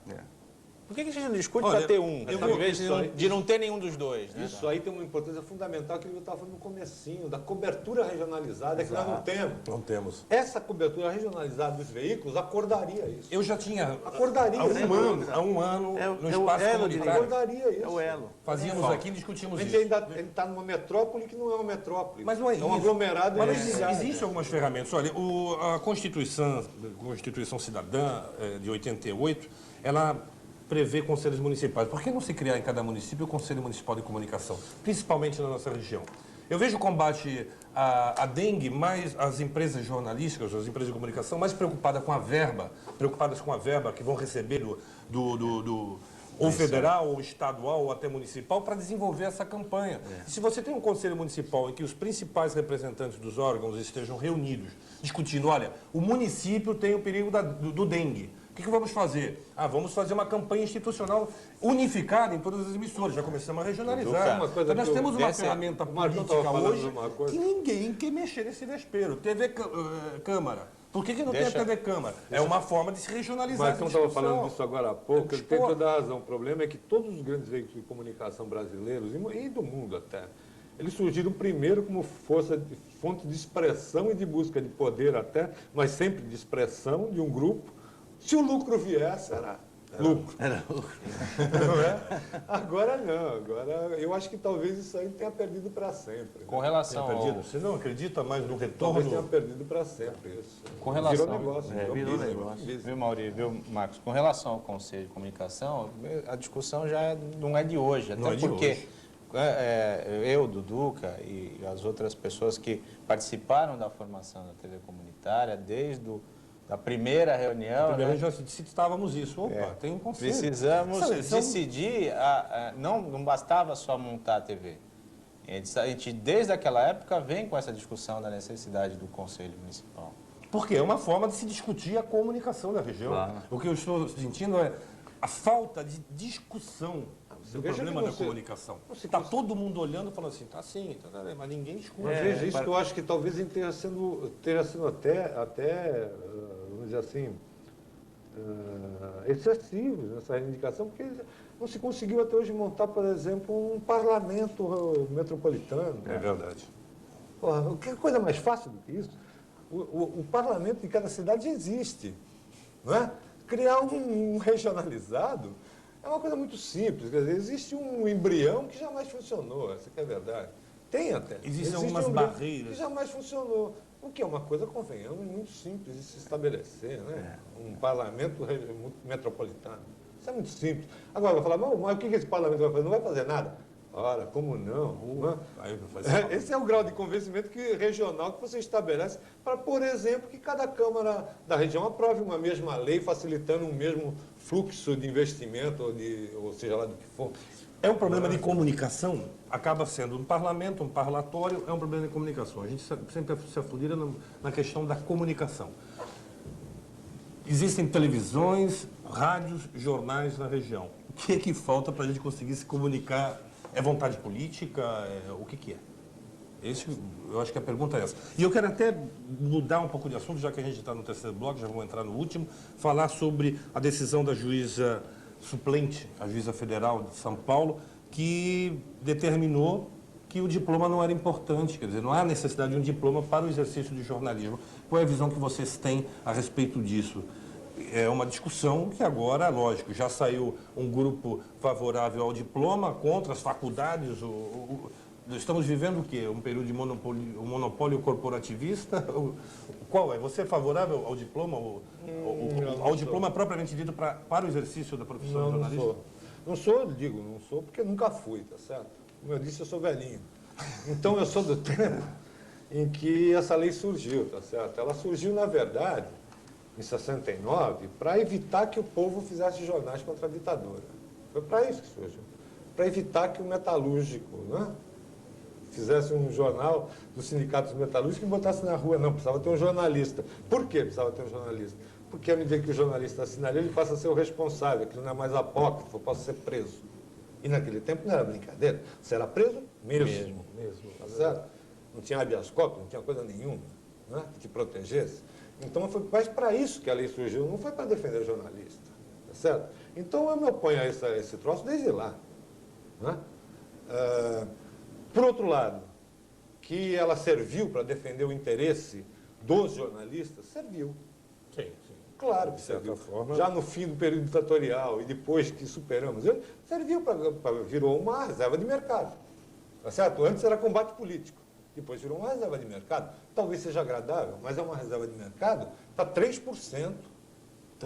Por que a gente não discute para ter um, em vez de não ter nenhum dos dois? Né? Isso aí tem uma importância fundamental que eu estava falando no comecinho, da cobertura regionalizada, que nós não temos. Não temos. Essa cobertura regionalizada dos veículos acordaria isso. Eu já tinha... Acordaria há um ano, no espaço comunitário. Acordaria isso. É o elo. Fazíamos aqui e discutimos A gente isso. ainda está numa metrópole que não é uma metrópole. Mas não é isso. É um aglomerado. Mas existem algumas ferramentas. Olha, a Constituição Cidadã de 88, ela prevê conselhos municipais. Por que não se criar em cada município o Conselho Municipal de Comunicação, principalmente na nossa região? Eu vejo o combate à dengue, mais as empresas jornalísticas, as empresas de comunicação, mais preocupadas com a verba que vão receber ou federal, ou estadual, ou até municipal, para desenvolver essa campanha. E se você tem um conselho municipal em que os principais representantes dos órgãos estejam reunidos, discutindo, olha, o município tem o perigo do dengue, o que vamos fazer? Vamos fazer uma campanha institucional unificada em todas as emissoras. Já começamos a regionalizar. Então, nós temos uma ferramenta política hoje que ninguém quer mexer nesse vespeiro. TV Câmara. Por que não tem a TV Câmara? É uma forma de se regionalizar. Mas como eu estava falando disso agora há pouco, ele tem toda a razão. O problema é que todos os grandes veículos de comunicação brasileiros, e do mundo até, eles surgiram primeiro como fonte de expressão e de busca de poder até, mas sempre de expressão de um grupo. Se o lucro viesse, era lucro. Era lucro. Não é? Agora não. Agora eu acho que talvez isso aí tenha perdido para sempre. Com relação Você não acredita mais no retorno? Talvez tenha perdido para sempre isso. Com relação... Virou negócio. Virou negócio. Viu, Maurício? Viu, Marcos? Com relação ao Conselho de Comunicação, a discussão já não é de hoje. Até porque eu, Duduca e as outras pessoas que participaram da formação da TV comunitária, desde da primeira reunião... Primeiro já citávamos isso. Opa, tem um conselho. Precisamos decidir... Não bastava só montar a TV. A gente, desde aquela época, vem com essa discussão da necessidade do Conselho Municipal. Porque é uma forma de se discutir a comunicação da região. Claro. O que eu estou sentindo é... a falta de discussão do veja problema que da você- comunicação. você Está todo mundo olhando e falando assim, tá sim, mas ninguém discute. Mas veja, isso que eu acho que talvez tenha sido até vamos dizer assim, excessivo nessa reivindicação, porque não se conseguiu até hoje montar, por exemplo, um parlamento metropolitano. É verdade. Porra, que coisa mais fácil do que isso? O parlamento de cada cidade já existe. Não é? Criar um regionalizado é uma coisa muito simples. Quer dizer, existe um embrião que jamais funcionou, essa que é a verdade. Tem até. Existem Existe algumas um embrião barreiras. que jamais funcionou. O que é uma coisa, convenhamos, muito simples de se estabelecer, né? Um parlamento metropolitano. Isso é muito simples. Agora, vai falar, mas o que esse parlamento vai fazer? Não vai fazer nada. Ora, como não? Aí vai ser- Esse é o grau de convencimento regional que você estabelece para, por exemplo, que cada Câmara da região aprove uma mesma lei, facilitando um mesmo fluxo de investimento, ou seja lá do que for. É um problema de comunicação, acaba sendo um parlamento, um parlatório, é um problema de comunicação. A gente sempre se afundira na questão da comunicação. Existem televisões, rádios, jornais na região. O que é que falta para a gente conseguir se comunicar? É vontade política? O que é? Eu acho que a pergunta é essa. E eu quero até mudar um pouco de assunto, já que a gente está no terceiro bloco, já vou entrar no último, falar sobre a decisão da juíza suplente, a juíza federal de São Paulo, que determinou que o diploma não era importante, quer dizer, não há necessidade de um diploma para o exercício de jornalismo. Qual é a visão que vocês têm a respeito disso? É uma discussão que agora, lógico, já saiu um grupo favorável ao diploma, contra as faculdades. Estamos vivendo o quê? Um período de monopólio corporativista? Qual é? Você é favorável ao diploma? Ao diploma propriamente dito para o exercício da profissão de jornalista? Não sou, digo, não sou porque nunca fui, tá certo? Como eu disse, eu sou velhinho. Então eu sou do tempo em que essa lei surgiu, tá certo? Ela surgiu, na verdade, em 69, para evitar que o povo fizesse jornais contra a ditadura. Foi para isso que surgiu. Para evitar que o metalúrgico, né, fizesse um jornal dos sindicatos metalúrgicos e botasse na rua. Não, precisava ter um jornalista. Por que precisava ter um jornalista? Porque à medida que o jornalista assina ele passa a ser o responsável, aquilo não é mais apócrifo, passa a ser preso. E naquele tempo não era brincadeira. Você era preso mesmo. Tá certo? Não tinha habeas corpus, não tinha coisa nenhuma, né, que te protegesse. Então, foi mais para isso que a lei surgiu, não foi para defender o jornalista. Tá certo? Então, eu me oponho a esse troço desde lá. Né? Por outro lado, que ela serviu para defender o interesse dos jornalistas, serviu. Sim. Claro que De certa serviu. forma. Já no fim do período ditatorial e depois que superamos ele, serviu virou uma reserva de mercado. Tá certo? Antes era combate político, depois virou uma reserva de mercado. Talvez seja agradável, mas é uma reserva de mercado para 3%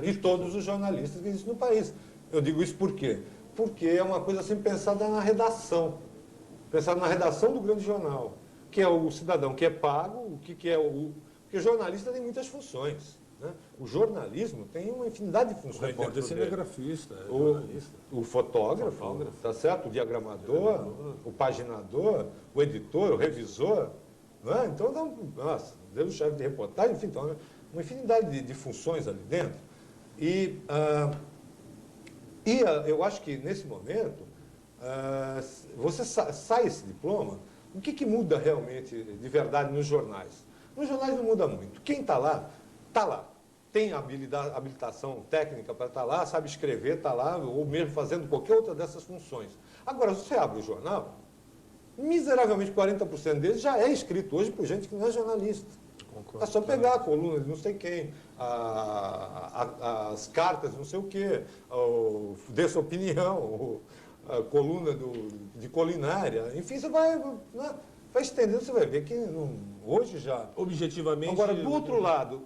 de todos os jornalistas que existem no país. Eu digo isso por quê? Porque é uma coisa assim pensada na redação. Pensada na redação do grande jornal, que é o cidadão que é pago, o que é o... Porque o jornalista tem muitas funções. Né? O jornalismo tem uma infinidade de funções. O repórter dentro dele. cinegrafista, jornalista. O fotógrafo, tá certo? O diagramador, o paginador, o editor, o revisor. Não é? Então, nossa, desde o chefe de reportagem, enfim, então, uma infinidade de funções ali dentro. Eu acho que, nesse momento, você sai esse diploma, o que muda realmente, de verdade, nos jornais? Nos jornais não muda muito. Quem está lá, está lá. Tem habilitação técnica para estar lá, sabe escrever, está lá, ou mesmo fazendo qualquer outra dessas funções. Agora, se você abre o jornal, miseravelmente 40% deles já é escrito hoje por gente que não é jornalista. É só pegar a coluna de não sei quem, as cartas de não sei o quê, dê sua opinião, a coluna de culinária, enfim, você vai estendendo, você vai ver que hoje já... Objetivamente... Agora, do outro lado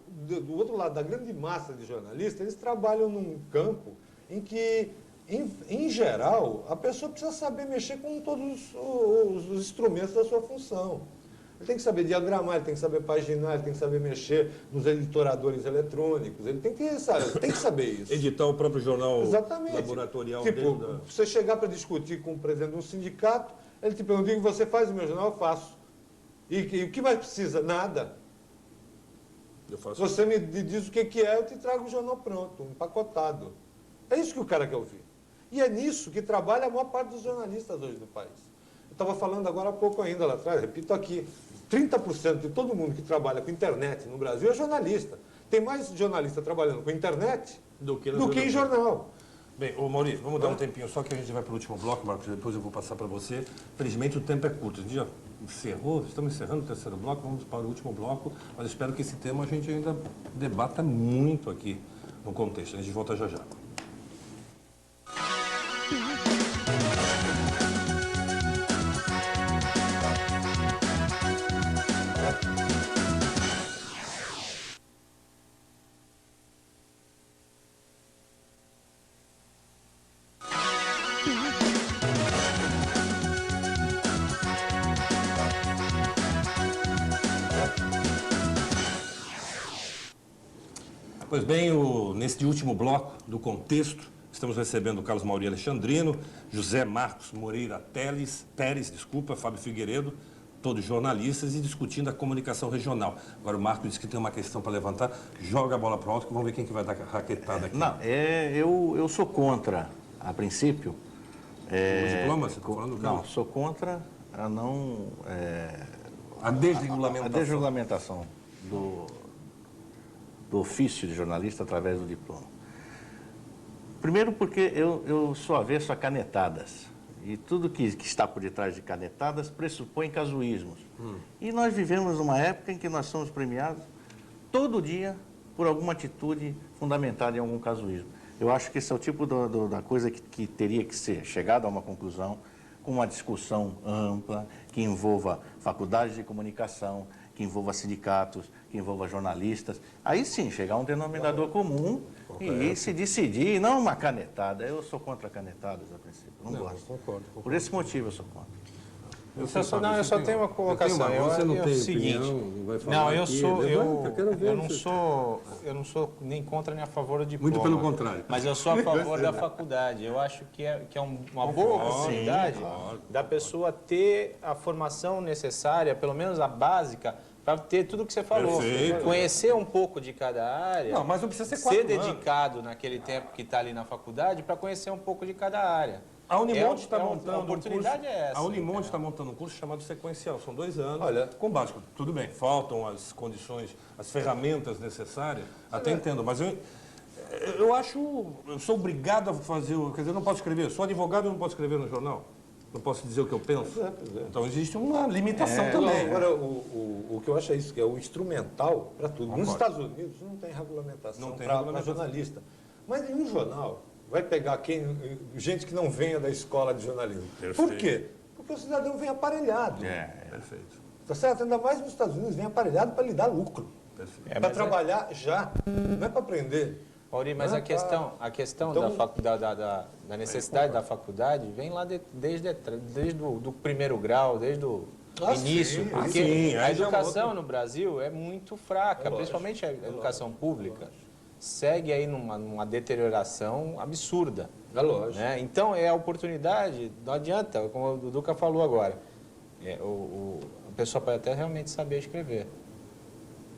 da grande massa de jornalistas, eles trabalham num campo em que, em geral, a pessoa precisa saber mexer com todos os instrumentos da sua função. Ele tem que saber diagramar, ele tem que saber paginar, ele tem que saber mexer nos editoradores eletrônicos, ele tem que saber isso. Editar o próprio jornal Exatamente. laboratorial. Tipo, você chegar para discutir com o presidente de um sindicato, ele te pergunta: o que você faz no meu jornal? Eu faço. E o que mais precisa? Nada. Eu faço. Você me diz o que é, eu te trago o jornal pronto, empacotado. É isso que o cara quer ouvir. E é nisso que trabalha a maior parte dos jornalistas hoje do país. Eu estava falando agora há pouco ainda lá atrás, repito aqui, 30% de todo mundo que trabalha com internet no Brasil é jornalista. Tem mais jornalista trabalhando com internet do que em jornal. Bem, ô Maurício, vamos dar um tempinho só que a gente vai para o último bloco, Marcos, depois eu vou passar para você. Felizmente o tempo é curto, a gente já encerrou, estamos encerrando o terceiro bloco, vamos para o último bloco, mas espero que esse tema a gente ainda debata muito aqui no contexto. A gente volta já já. Pois bem, nesse último bloco do contexto, estamos recebendo o Carlos Mauri Alexandrino, José Marcos Moreira Pérez, Fábio Figueiredo, todos jornalistas, e discutindo a comunicação regional. Agora o Marco disse que tem uma questão para levantar, joga a bola para o alto, que vamos ver quem que vai dar raquetada aqui. Não, eu sou contra, a princípio. O diploma, você está falando? Não, sou contra a não... A desregulamentação. A desregulamentação do ofício de jornalista através do diploma. Primeiro porque eu sou avesso a canetadas. E tudo que está por detrás de canetadas pressupõe casuísmos. E nós vivemos uma época em que nós somos premiados todo dia por alguma atitude fundamentada em algum casuísmo. Eu acho que esse é o tipo da coisa que teria que ser chegado a uma conclusão com uma discussão ampla, que envolva faculdades de comunicação, que envolva sindicatos, que envolva jornalistas. Aí sim, chegar a um denominador comum e se decidir, não uma canetada. Eu sou contra canetadas, a princípio, não gosto. Concordo. Por esse motivo eu sou contra. Eu só tenho uma colocação. Você não tem o seguinte, opinião, não vai falar eu aqui, sou, levanta, quero ver eu não você. sou, eu não sou nem contra nem a favor do diploma. Muito pelo contrário. Mas eu sou a favor da faculdade. Eu acho que é uma boa oportunidade da pessoa ter a formação necessária, pelo menos a básica, para ter tudo o que você falou. Perfeito. Conhecer um pouco de cada área. Não, mas não precisa ser 4 ser anos. dedicado naquele tempo que está ali na faculdade para conhecer um pouco de cada área. A Unimonte está montando a oportunidade curso, é essa. A Unimonte está montando um curso chamado sequencial. São 2 anos. Olha. Com básico. Tudo bem, faltam as condições, as ferramentas necessárias. Até entendo, mas eu acho... Eu sou obrigado a fazer... Quer dizer, eu não posso escrever. Sou advogado e não posso escrever no jornal. Não posso dizer o que eu penso. Pois é. Então existe uma limitação também. Agora, o que eu acho é isso, que é o instrumental para tudo. Nos Estados Unidos não tem regulamentação para jornalista. Mas nenhum jornal vai pegar gente que não venha da escola de jornalismo. Perfeito. Por quê? Porque o cidadão vem aparelhado. Perfeito. Tá certo? Ainda mais nos Estados Unidos, vem aparelhado para lhe dar lucro. Perfeito. Para trabalhar já, não é para aprender. Mauri, mas a questão Então, da necessidade da faculdade vem lá desde o primeiro grau, desde o início. sim, Porque sim, a aí já educação no Brasil é muito fraca, lógico, principalmente a educação pública. Segue aí numa deterioração absurda. É lógico. Né? Então, é a oportunidade, não adianta, como o Duca falou agora, a pessoa pode até realmente saber escrever,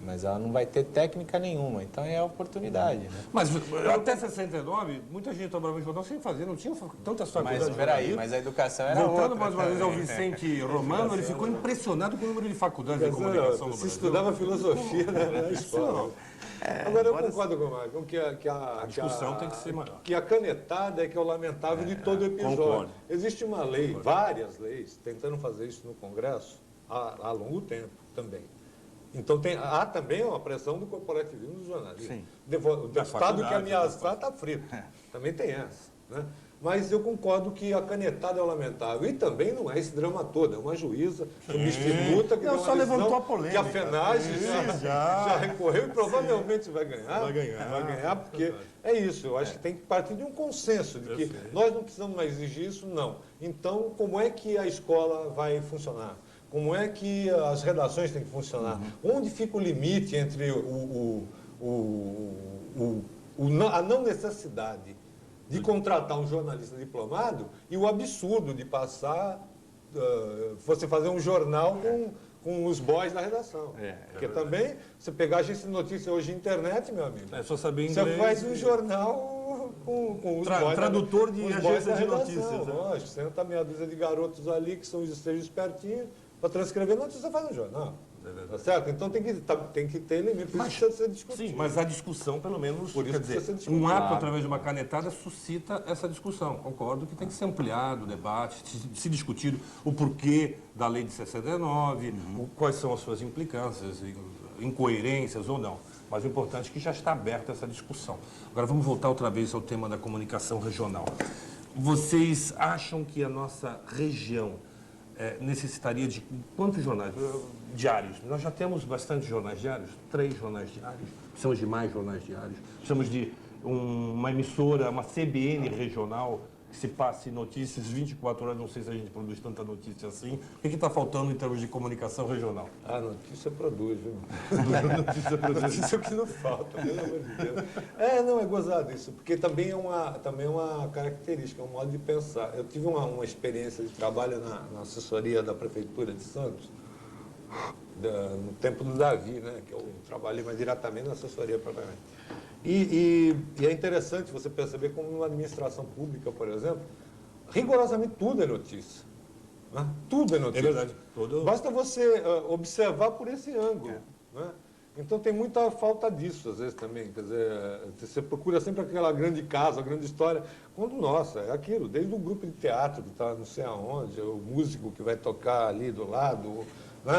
mas ela não vai ter técnica nenhuma, então é a oportunidade. Né? Mas até 69, muita gente trabalhava em jornal sem fazer, não tinha tantas faculdades. Mas peraí, mas a educação era Voltando outra. mais uma vez ao Vicente Romano, ele ficou impressionado com o número de faculdades de comunicação no Se Brasil. estudava filosofia na escola. Agora, eu concordo com o Marco, que a discussão tem que ser maior. Que a canetada é que é o lamentável de todo episódio. Concordo. Existe uma lei, várias leis, tentando fazer isso no Congresso há longo tempo também. Então, há também uma pressão do corporativismo dos jornalistas. Sim. O deputado que ameaçar está frito. Também tem essa. Né? Mas eu concordo que a canetada é o lamentável. E também não é esse drama todo. É uma juíza substituta que Não, deu uma só levantou decisão a polêmica. que a FENAGE já recorreu e provavelmente vai ganhar. Vai ganhar. Vai ganhar porque é isso. Eu acho que tem que partir de um consenso de que nós não precisamos mais exigir isso, não. Então, como é que a escola vai funcionar? Como é que as redações têm que funcionar? Onde fica o limite entre a não necessidade de contratar um jornalista diplomado e o absurdo de passar, você fazer um jornal com os boys da redação? Porque também, você pegar a agência de notícia hoje na internet, meu amigo, É só saber inglês. você faz um jornal com os Tradutor de com os agência boys de da notícias, redação, né? lógico, senta meia dúzia de garotos ali que são os estejos espertinhos para transcrever notícia, faz no jornal. Tá certo? Então tem que ter limite, por isso precisa ser discutido. Sim, mas a discussão, pelo menos, Por isso quer precisa dizer, ser discutido. um ato Claro. através de uma canetada suscita essa discussão. Concordo que tem que ser ampliado o debate, se discutir o porquê da lei de 69, quais são as suas implicâncias, incoerências ou não. Mas o importante é que já está aberta essa discussão. Agora vamos voltar outra vez ao tema da comunicação regional. Vocês acham que a nossa região necessitaria de quantos jornais diários? Nós já temos bastante jornais diários, 3 jornais diários. Precisamos de mais jornais diários. Precisamos de uma emissora, uma CBN regional que se passe notícias 24 horas. Não sei se a gente produz tanta notícia assim. O que está faltando em termos de comunicação regional? A notícia produz, viu? Notícia é o que não falta, pelo amor de Deus. Não, é gozado isso, porque também é uma característica, é um modo de pensar. Eu tive uma experiência de trabalho na assessoria da Prefeitura de Santos, no tempo do Davi, né? Que eu trabalhei mais diretamente na assessoria propriamente. E é interessante você perceber como numa administração pública, por exemplo, rigorosamente tudo é notícia. Né? Tudo é notícia. É verdade. Basta você observar por esse ângulo. Né? Então tem muita falta disso, às vezes, também. Quer dizer, você procura sempre aquela grande casa, a grande história. Quando, nossa, é aquilo, desde o grupo de teatro que está não sei aonde, o músico que vai tocar ali do lado. Né?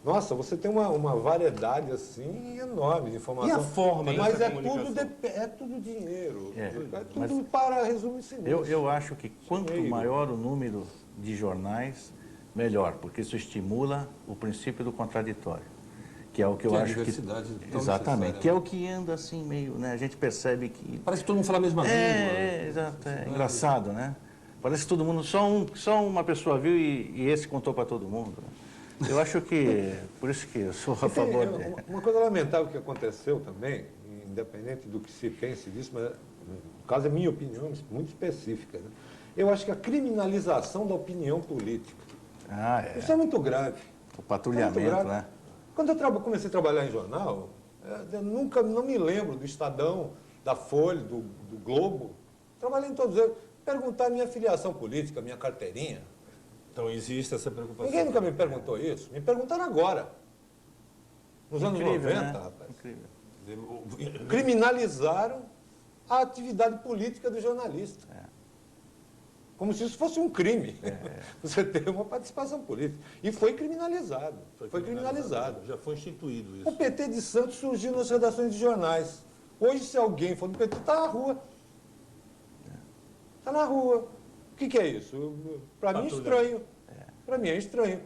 Nossa, você tem uma variedade assim enorme de informação. E a forma mas dessa é comunicação? tudo dinheiro. É, Tudo mas para resumir-se nisso. Eu acho que quanto Dinheiro. maior o número de jornais, melhor, porque isso estimula o princípio do contraditório, que é o que eu Que é a acho que... diversidade tão Exatamente, necessária, que é né? o que anda assim meio, né? A gente percebe que... Parece que todo mundo fala a mesma língua. Exato, é engraçado, né? Parece que todo mundo, só uma pessoa viu e esse contou para todo mundo. Eu acho que, por isso que eu sou a favor dele. Uma coisa lamentável que aconteceu também, independente do que se pense disso, mas no caso é minha opinião muito específica. Né? Eu acho que a criminalização da opinião política. Isso é muito grave. O patrulhamento, né? Quando eu comecei a trabalhar em jornal, eu não me lembro do Estadão, da Folha, do Globo. Trabalhei em todos eles. Perguntar a minha filiação política, a minha carteirinha. Então existe essa preocupação. Ninguém nunca me perguntou isso. Me perguntaram agora. Nos anos 90, né? rapaz. Incrível. Criminalizaram a atividade política do jornalista. Como se isso fosse um crime. Você ter uma participação política. E foi criminalizado. Foi criminalizado. Já foi instituído O isso. PT de Santos surgiu nas redações de jornais. Hoje, se alguém for do PT, está na rua. Está na rua. O que é isso? Para mim é estranho. Para mim é estranho.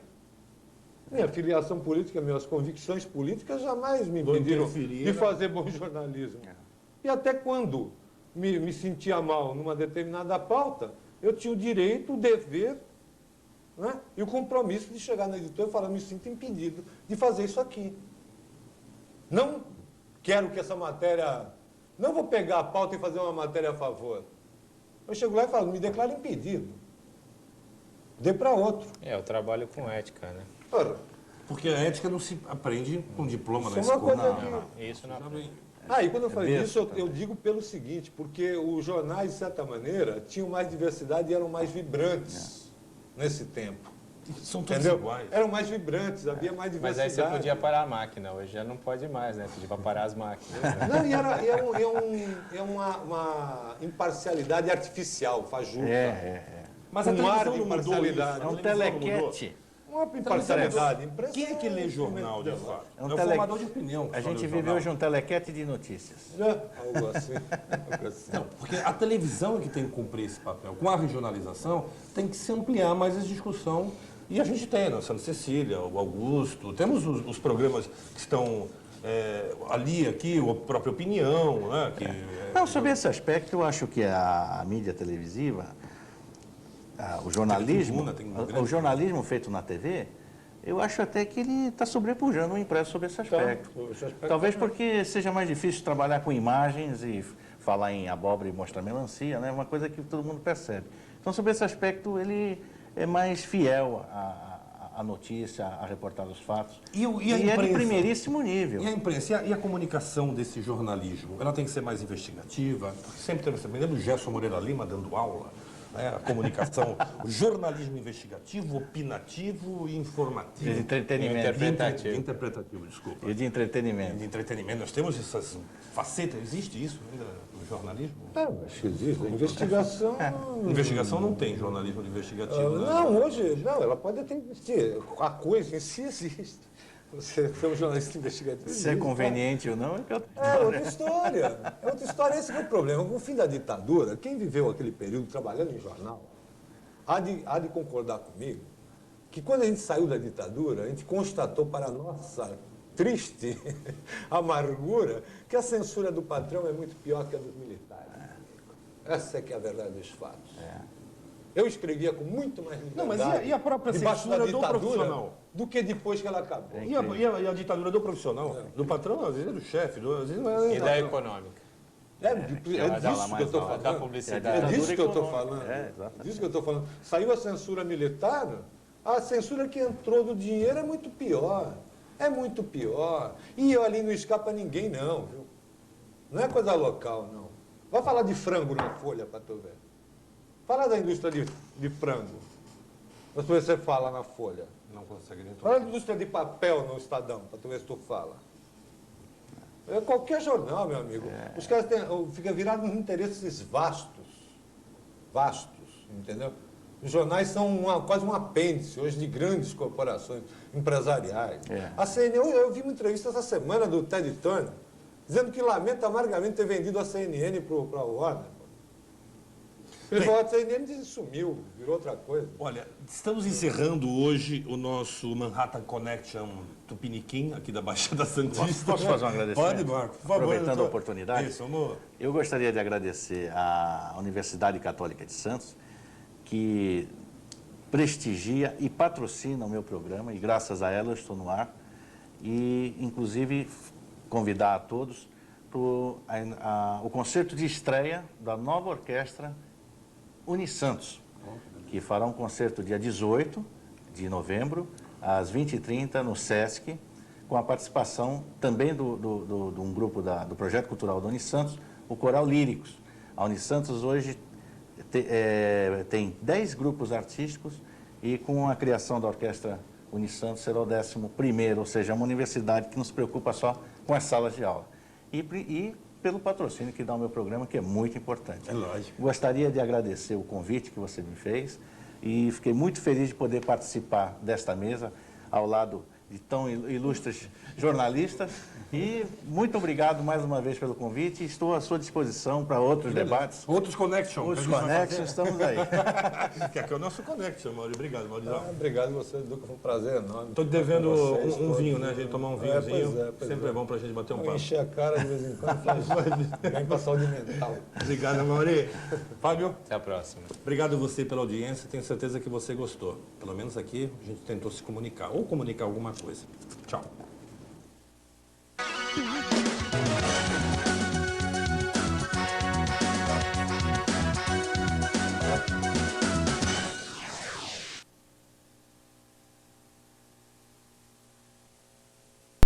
Minha filiação política, minhas convicções políticas jamais me impediram de fazer bom jornalismo. E até quando me sentia mal numa determinada pauta, eu tinha o direito, o dever, né, e o compromisso de chegar na editora e falar, me sinto impedido de fazer isso aqui. Não quero que essa matéria... Não vou pegar a pauta e fazer uma matéria a favor. Eu chego lá e falo, me declaro impedido. Dê para outro. Eu trabalho com ética, né? Ora, Porque a ética não se aprende com diploma na isso é uma escola. coisa que... Isso não. E quando eu falei besta isso, eu digo pelo seguinte, porque os jornais, de certa maneira, tinham mais diversidade e eram mais vibrantes nesse tempo. São todos Entendeu? iguais. Eram mais vibrantes, havia mais Mas diversidade. aí você podia parar a máquina, hoje já não pode mais, né? Pedir para parar as máquinas. Né? Não, e uma imparcialidade artificial, fajuta. Mas a Um ar televisão de não mudou isso. imparcialidade. É um A televisão não mudou. telequete. Uma imparcialidade impressionante. Quem é que lê jornal, de fato? É um É o formador de opinião. que A fala gente do vive jornal. hoje um telequete de notícias. Algo assim. Algo assim. Não, porque a televisão é que tem que cumprir esse papel. Com a regionalização, tem que se ampliar mais a discussão. E a gente tem, né? Santa Cecília, o Augusto, temos os programas que estão ali, aqui, a própria opinião, né? Não, sobre esse aspecto, eu acho que a mídia televisiva, o jornalismo, Tribuna, tem um grande- o jornalismo feito na TV, eu acho até que ele está sobrepujando o impresso sobre esse aspecto. esse aspecto Talvez porque seja mais difícil trabalhar com imagens e falar em abóbora e mostrar melancia, né? Uma coisa que todo mundo percebe. Então, sobre esse aspecto, ele é mais fiel à a notícia, a reportar os fatos. E a é de imprensa? primeiríssimo nível. E a imprensa, e a comunicação desse jornalismo? Ela tem que ser mais investigativa? Porque sempre teve, me lembro do Gerson Moreira Lima dando aula, né? A comunicação, o jornalismo investigativo, opinativo e informativo. De entretenimento. Interpretativo, desculpa. E de entretenimento. De entretenimento. Nós temos essas facetas, existe isso ainda no jornalismo? Acho que existe. A investigação... Investigação não tem jornalismo investigativo. Né? Não, hoje, não, ela pode até existir. A coisa em si existe. Você ser um jornalista investigativo. Se é conveniente ou não, é que eu... É outra história. É outra história, esse que é o problema. Com o fim da ditadura, quem viveu aquele período trabalhando em jornal, há de concordar comigo que quando a gente saiu da ditadura, a gente constatou para a nossa triste amargura que a censura do patrão é muito pior que a dos militares. Essa é que é a verdade dos fatos. Eu escrevia com muito mais liberdade. Não, mas e a própria debaixo da censura do ditadura profissional? do que depois que ela acabou. E a ditadura do profissional? Do patrão, às vezes é do chefe, às vezes não é... E da econômica. É disso que eu estou falando. Da publicidade. É disso que eu estou econômica. falando. Exatamente. Disso que eu estou falando. Saiu a censura militar, a censura que entrou do dinheiro é muito pior. É muito pior. E ali não escapa ninguém, não, viu? Não é coisa local, não. Vai falar de frango na Folha para tu ver. Fala da indústria de frango. Para tu ver se você fala na Folha. Não consegue nem Fala da indústria de papel no Estadão, para tu ver se tu fala. É qualquer jornal, meu amigo. Os caras ficam virados nos interesses vastos. Vastos, entendeu? Os jornais são quase um apêndice hoje de grandes corporações empresariais. A CNN, eu vi uma entrevista essa semana do Ted Turner, dizendo que lamenta amargamente ter vendido a CNN para a Warner. Ele falou, a CNN sumiu, virou outra coisa. Olha, estamos encerrando hoje o nosso Manhattan Connection Tupiniquim, aqui da Baixada Santista. Posso fazer um agradecimento? Pode, Marco, por favor. Aproveitando a oportunidade. Isso, amor. Eu gostaria de agradecer à Universidade Católica de Santos, que prestigia e patrocina o meu programa, e graças a ela eu estou no ar. E, inclusive, convidar a todos para o concerto de estreia da nova orquestra Unisantos, que fará um concerto dia 18 de novembro, às 20h30, no Sesc, com a participação também de um grupo do Projeto Cultural da Unisantos, o Coral Líricos. A Unisantos hoje tem 10 grupos artísticos e com a criação da Orquestra Unisantos será o 11º, ou seja, é uma universidade que não se preocupa só com as salas de aula. E pelo patrocínio que dá ao meu programa, que é muito importante. É lógico. Gostaria de agradecer o convite que você me fez e fiquei muito feliz de poder participar desta mesa ao lado de tão ilustres jornalistas. E muito obrigado mais uma vez pelo convite. Estou à sua disposição para outros debates. Outros Connections. Outros Connections, estamos aí. Que aqui é o nosso Connection, Maurício. Obrigado, Maurício. Obrigado a você, Duca. Foi um prazer enorme. Estou te devendo Vocês um todos. vinho, né? A gente tomar um vinhozinho. Pois Sempre é. é bom para a gente bater um Vou papo. encher a cara de vez em quando, faz bem para a saúde mental. Obrigado, Maurício. Fábio, Até a próxima. obrigado você pela audiência. Tenho certeza que você gostou. Pelo menos aqui a gente tentou se comunicar ou comunicar alguma coisa. Tchau.